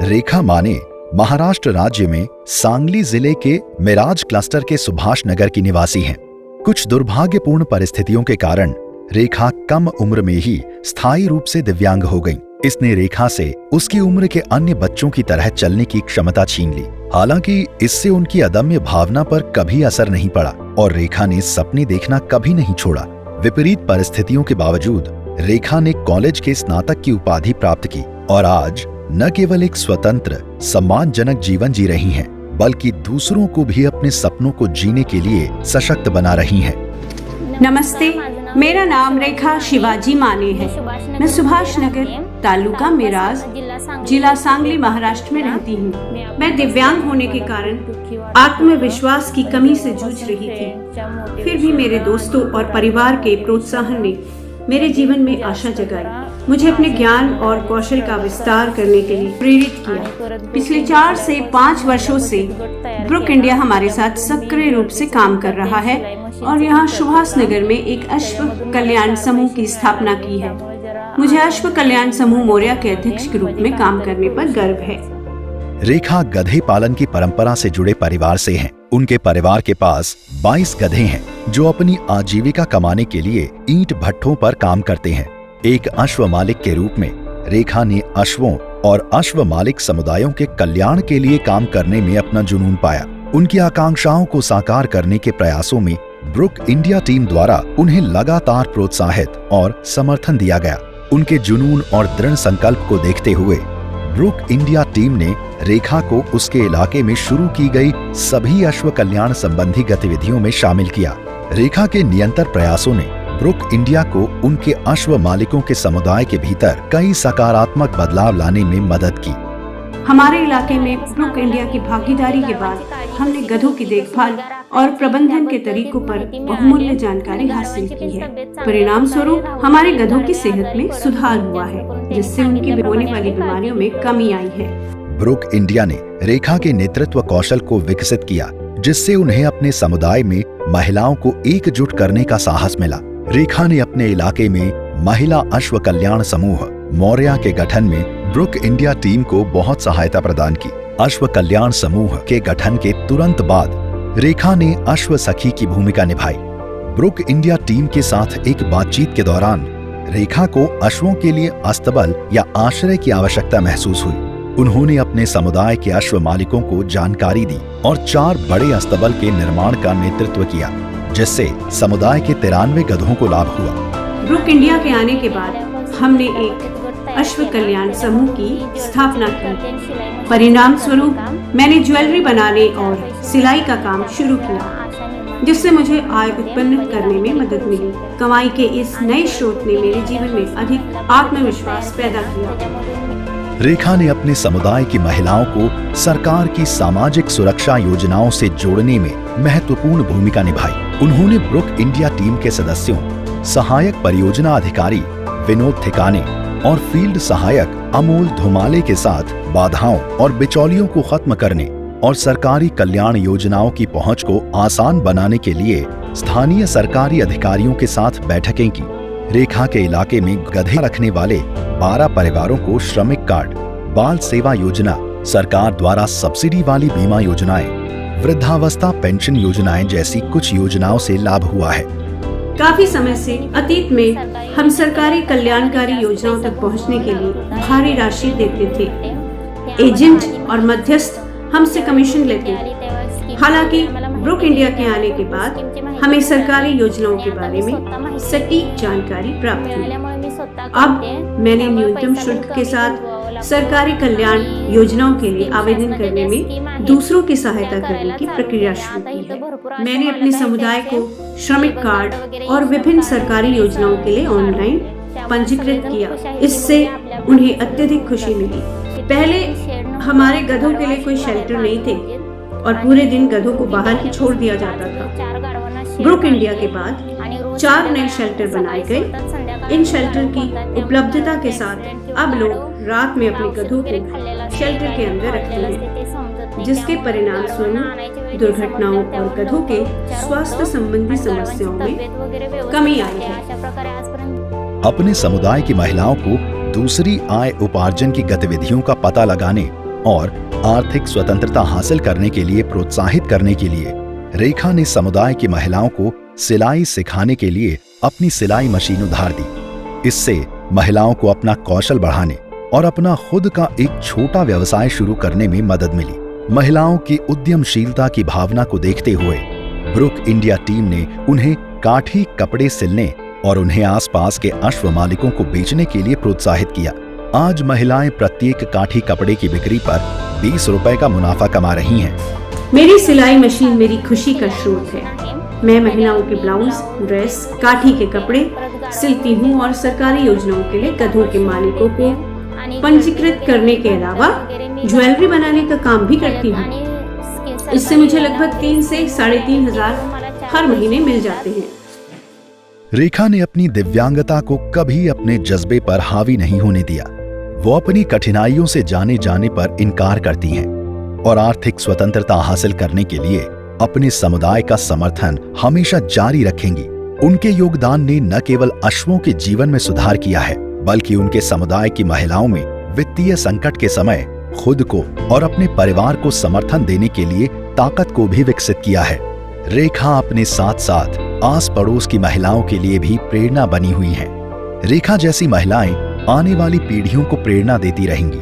रेखा माने महाराष्ट्र राज्य में सांगली जिले के मिराज क्लस्टर के सुभाष नगर की निवासी हैं। कुछ दुर्भाग्यपूर्ण परिस्थितियों के कारण रेखा कम उम्र में ही स्थायी रूप से दिव्यांग हो गईं। इसने रेखा से उसकी उम्र के अन्य बच्चों की तरह चलने की क्षमता छीन ली। हालांकि इससे उनकी अदम्य भावना पर कभी असर नहीं पड़ा और रेखा ने सपने देखना कभी नहीं छोड़ा। विपरीत परिस्थितियों के बावजूद रेखा ने कॉलेज के स्नातक की उपाधि प्राप्त की और आज न केवल एक स्वतंत्र सम्मानजनक जीवन जी रही हैं, बल्कि दूसरों को भी अपने सपनों को जीने के लिए सशक्त बना रही हैं। नमस्ते, मेरा नाम रेखा शिवाजी माने है। मैं सुभाष नगर, तालुका मिराज, जिला सांगली, महाराष्ट्र में रहती हूँ। मैं दिव्यांग होने के कारण आत्मविश्वास की कमी से जूझ रही थी। फिर भी मेरे दोस्तों और परिवार के प्रोत्साहन ने मेरे जीवन में आशा जगाई, मुझे अपने ज्ञान और कौशल का विस्तार करने के लिए प्रेरित किया। पिछले 4 से 5 वर्षों से ब्रुक इंडिया हमारे साथ सक्रिय रूप से काम कर रहा है और यहाँ सुभाष नगर में एक अश्व कल्याण समूह की स्थापना की है। मुझे अश्व कल्याण समूह मोरिया के अध्यक्ष के रूप में काम करने पर गर्व है। रेखा गधे पालन की परंपरा से जुड़े परिवार से हैं। उनके परिवार के पास 22 गधे हैं जो अपनी आजीविका कमाने के लिए ईंट भट्ठों पर काम करते हैं। एक अश्व मालिक के रूप में रेखा ने अश्वों और अश्व मालिक समुदायों के कल्याण के लिए काम करने में अपना जुनून पाया। उनकी आकांक्षाओं को साकार करने के प्रयासों में ब्रुक इंडिया टीम द्वारा उन्हें लगातार प्रोत्साहित और समर्थन दिया गया। उनके जुनून और दृढ़ संकल्प को देखते हुए ब्रुक इंडिया टीम ने रेखा को उसके इलाके में शुरू की गई सभी अश्व कल्याण संबंधी गतिविधियों में शामिल किया। रेखा के निरंतर प्रयासों ने ब्रुक इंडिया को उनके अश्व मालिकों के समुदाय के भीतर कई सकारात्मक बदलाव लाने में मदद की। हमारे इलाके में ब्रुक इंडिया की भागीदारी के बाद हमने गधों की देखभाल और प्रबंधन के तरीकों पर बहुमूल्य जानकारी हासिल की है। परिणाम स्वरूप हमारे गधों की सेहत में सुधार हुआ है, जिससे उनकी होने वाली बीमारियों में कमी आई है। ब्रुक इंडिया ने रेखा के नेतृत्व कौशल को विकसित किया, जिससे उन्हें अपने समुदाय में महिलाओं को एकजुट करने का साहस मिला। रेखा ने अपने इलाके में महिला अश्व कल्याण समूह मोरिया के गठन में ब्रुक इंडिया टीम को बहुत सहायता प्रदान की। अश्व कल्याण समूह के गठन के तुरंत बाद रेखा ने अश्व सखी की भूमिका निभाई। ब्रुक इंडिया टीम के साथ एक बातचीत के दौरान रेखा को अश्वों के लिए अस्तबल या आश्रय की आवश्यकता महसूस हुई। उन्होंने अपने समुदाय के अश्व मालिकों को जानकारी दी और 4 बड़े अस्तबल के निर्माण का नेतृत्व किया, जिससे समुदाय के 93 गधों को लाभ हुआ। ब्रुक इंडिया के आने के बाद हमने एक अश्व कल्याण समूह की स्थापना की। परिणाम स्वरूप मैंने ज्वेलरी बनाने और सिलाई का काम शुरू किया, जिससे मुझे आय उत्पन्न करने में मदद मिली। कमाई के इस नए स्रोत ने मेरे जीवन में अधिक आत्मविश्वास पैदा किया। रेखा ने अपने समुदाय की महिलाओं को सरकार की सामाजिक सुरक्षा योजनाओं से जोड़ने में महत्वपूर्ण भूमिका निभाई। उन्होंने ब्रुक इंडिया टीम के सदस्यों, सहायक परियोजना अधिकारी विनोद ठिकाने और फील्ड सहायक अमोल धुमाले के साथ बाधाओं और बिचौलियों को खत्म करने और सरकारी कल्याण योजनाओं की पहुंच को आसान बनाने के लिए स्थानीय सरकारी अधिकारियों के साथ बैठकें की। रेखा के इलाके में गधे रखने वाले 12 परिवारों को श्रमिक कार्ड, बाल सेवा योजना, सरकार द्वारा सब्सिडी वाली बीमा योजनाएं, वृद्धावस्था पेंशन योजनाएं जैसी कुछ योजनाओं से लाभ हुआ है। काफी समय से अतीत में हम सरकारी कल्याणकारी योजनाओं तक पहुंचने के लिए भारी राशि देते थे। एजेंट और मध्यस्थ हमसे कमीशन लेते। हालांकि ब्रुक इंडिया के आने के बाद हमें सरकारी योजनाओं के बारे में सटीक जानकारी प्राप्त हुई। अब मैंने न्यूनतम शुल्क के साथ सरकारी कल्याण योजनाओं के लिए आवेदन करने में दूसरों की सहायता करने की प्रक्रिया शुरू की है। मैंने अपने समुदाय को श्रमिक कार्ड और विभिन्न सरकारी योजनाओं के लिए ऑनलाइन पंजीकृत किया। इससे उन्हें अत्यधिक खुशी मिली। पहले हमारे गधों के लिए कोई शेल्टर नहीं थे और पूरे दिन गधों को बाहर ही छोड़ दिया जाता था। ब्रुक इंडिया के बाद 4 नए शेल्टर बनाए गए। इन शेल्टर की उपलब्धता के साथ अब लोग रात में अपने गधों को शेल्टर के अंदर रखते हैं, जिसके परिणाम स्वरूप दुर्घटनाओं और गधों के स्वास्थ्य संबंधी समस्याओं में कमी आई है। अपने समुदाय की महिलाओं को दूसरी आय उपार्जन की गतिविधियों का पता लगाने और आर्थिक स्वतंत्रता हासिल करने के लिए प्रोत्साहित करने के लिए रेखा ने समुदाय की महिलाओं को सिलाई सिखाने के लिए अपनी सिलाई मशीन उधार दी। इससे महिलाओं को अपना कौशल बढ़ाने और अपना खुद का एक छोटा व्यवसाय शुरू करने में मदद मिली। महिलाओं की उद्यमशीलता की भावना को देखते हुए ब्रुक इंडिया टीम ने उन्हें काठी कपड़े सिलने और उन्हें आसपास के अश्व मालिकों को बेचने के लिए प्रोत्साहित किया। आज महिलाएं प्रत्येक काठी कपड़े की बिक्री पर 20 रुपए का मुनाफा कमा रही हैं। मेरी सिलाई मशीन मेरी खुशी का स्रोत है। मैं महिलाओं के ब्लाउज, ड्रेस, काठी के कपड़े सिलती हूँ और सरकारी योजनाओं के लिए गधों के मालिकों को पंजीकृत करने के अलावा ज्वेलरी बनाने का काम भी करती हूँ। इससे मुझे लगभग 3 से 3.5 हजार हर महीने मिल जाते हैं। रेखा ने अपनी दिव्यांगता को कभी अपने जज्बे पर हावी नहीं होने दिया। वो अपनी कठिनाइयों से जाने पर इनकार करती हैं और आर्थिक स्वतंत्रता हासिल करने के लिए अपने समुदाय का समर्थन हमेशा जारी रखेंगी। उनके योगदान ने न केवल अश्वों के जीवन में सुधार किया है, बल्कि उनके समुदाय की महिलाओं में वित्तीय संकट के समय खुद को और अपने परिवार को समर्थन देने के लिए ताकत को भी विकसित किया है। रेखा अपने साथ साथ आस पड़ोस की महिलाओं के लिए भी प्रेरणा बनी हुई हैं। रेखा जैसी महिलाएं आने वाली पीढ़ियों को प्रेरणा देती रहेंगी।